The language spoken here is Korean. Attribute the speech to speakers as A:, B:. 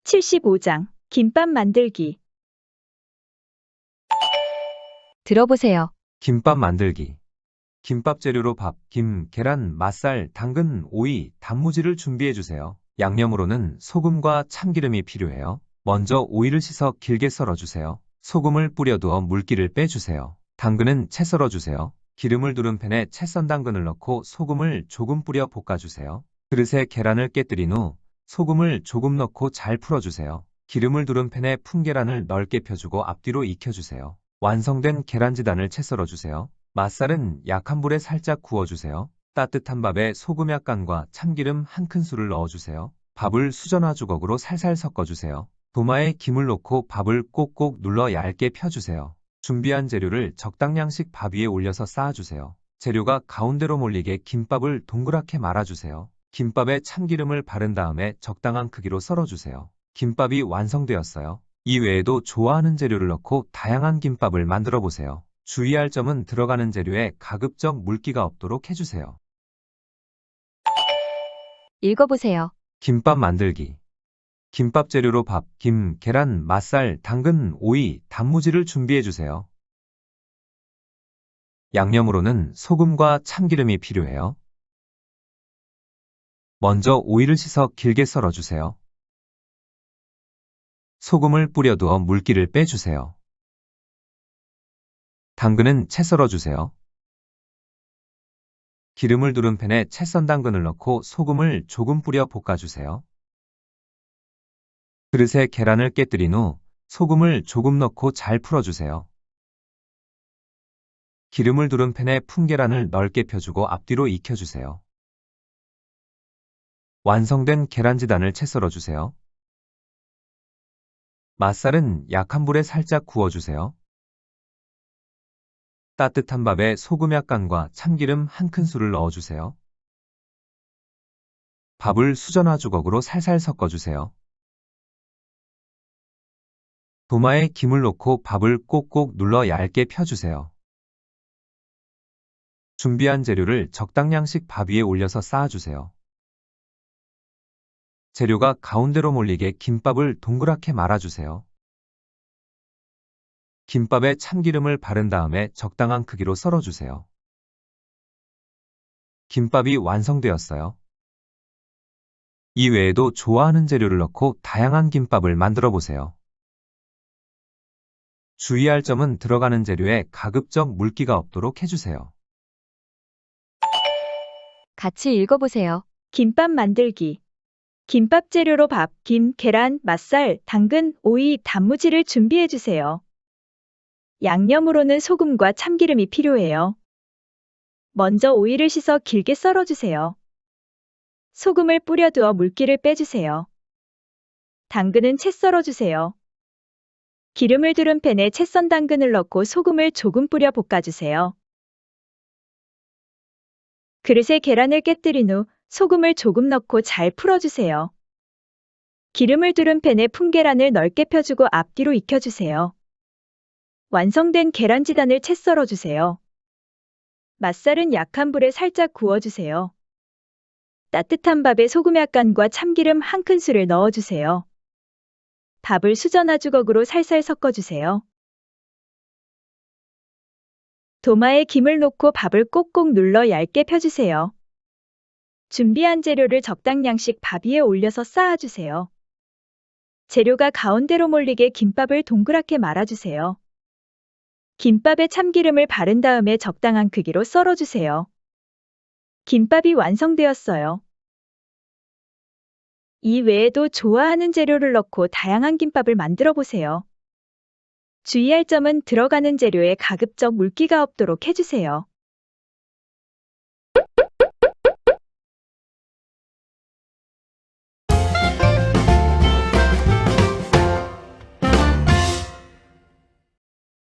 A: (75장) 김밥 만들기.
B: 들어보세요.
C: 김밥 만들기. 김밥 재료로 밥, 김, 계란, 맛살, 당근, 오이, 단무지를 준비해 주세요. 양념으로는 소금과 참기름이 필요해요. 먼저 오이를 씻어 길게 썰어주세요. 소금을 뿌려두어 물기를 빼주세요. 당근은 채 썰어주세요. 기름을 두른 팬에 채 썬 당근을 넣고 소금을 조금 뿌려 볶아주세요. 그릇에 계란을 깨뜨린 후 소금을 조금 넣고 잘 풀어주세요. 기름을 두른 팬에 풍계란을 넓게 펴주고 앞뒤로 익혀주세요. 완성된 계란지단을 채 썰어주세요. 맛살은 약한 불에 살짝 구워주세요. 따뜻한 밥에 소금 약간과 참기름 한 큰술을 넣어주세요. 밥을 수저나 주걱으로 살살 섞어주세요. 도마에 김을 놓고 밥을 꼭꼭 눌러 얇게 펴주세요. 준비한 재료를 적당량씩 밥 위에 올려서 쌓아주세요. 재료가 가운데로 몰리게 김밥을 동그랗게 말아주세요. 김밥에 참기름을 바른 다음에 적당한 크기로 썰어주세요. 김밥이 완성되었어요. 이 외에도 좋아하는 재료를 넣고 다양한 김밥을 만들어 보세요. 주의할 점은 들어가는 재료에 가급적 물기가 없도록 해주세요.
B: 읽어보세요.
C: 김밥 만들기. 김밥 재료로 밥, 김, 계란, 맛살, 당근, 오이, 단무지를 준비해 주세요. 양념으로는 소금과 참기름이 필요해요. 먼저 오이를 씻어 길게 썰어주세요. 소금을 뿌려두어 물기를 빼주세요. 당근은 채 썰어주세요. 기름을 두른 팬에 채 썬 당근을 넣고 소금을 조금 뿌려 볶아주세요. 그릇에 계란을 깨뜨린 후 소금을 조금 넣고 잘 풀어주세요. 기름을 두른 팬에 풍계란을 넓게 펴주고 앞뒤로 익혀주세요. 완성된 계란지단을 채 썰어주세요. 맛살은 약한 불에 살짝 구워주세요. 따뜻한 밥에 소금 약간과 참기름 한 큰술을 넣어주세요. 밥을 수저나 주걱으로 살살 섞어주세요. 도마에 김을 놓고 밥을 꼭꼭 눌러 얇게 펴주세요. 준비한 재료를 적당량씩 밥 위에 올려서 쌓아주세요. 재료가 가운데로 몰리게 김밥을 동그랗게 말아주세요. 김밥에 참기름을 바른 다음에 적당한 크기로 썰어주세요. 김밥이 완성되었어요. 이 외에도 좋아하는 재료를 넣고 다양한 김밥을 만들어 보세요. 주의할 점은 들어가는 재료에 가급적 물기가 없도록 해주세요.
B: 같이 읽어보세요.
A: 김밥 만들기. 김밥 재료로 밥, 김, 계란, 맛살, 당근, 오이, 단무지를 준비해 주세요. 양념으로는 소금과 참기름이 필요해요. 먼저 오이를 씻어 길게 썰어주세요. 소금을 뿌려두어 물기를 빼주세요. 당근은 채 썰어주세요. 기름을 두른 팬에 채 썬 당근을 넣고 소금을 조금 뿌려 볶아주세요. 그릇에 계란을 깨뜨린 후 소금을 조금 넣고 잘 풀어주세요. 기름을 두른 팬에 풍계란을 넓게 펴주고 앞뒤로 익혀주세요. 완성된 계란지단을 채 썰어주세요. 맛살은 약한 불에 살짝 구워주세요. 따뜻한 밥에 소금 약간과 참기름 한 큰술을 넣어주세요. 밥을 수저나 주걱으로 살살 섞어주세요. 도마에 김을 놓고 밥을 꼭꼭 눌러 얇게 펴주세요. 준비한 재료를 적당량씩 밥 위에 올려서 쌓아주세요. 재료가 가운데로 몰리게 김밥을 동그랗게 말아주세요. 김밥에 참기름을 바른 다음에 적당한 크기로 썰어주세요. 김밥이 완성되었어요. 이 외에도 좋아하는 재료를 넣고 다양한 김밥을 만들어 보세요. 주의할 점은 들어가는 재료에 가급적 물기가 없도록 해주세요.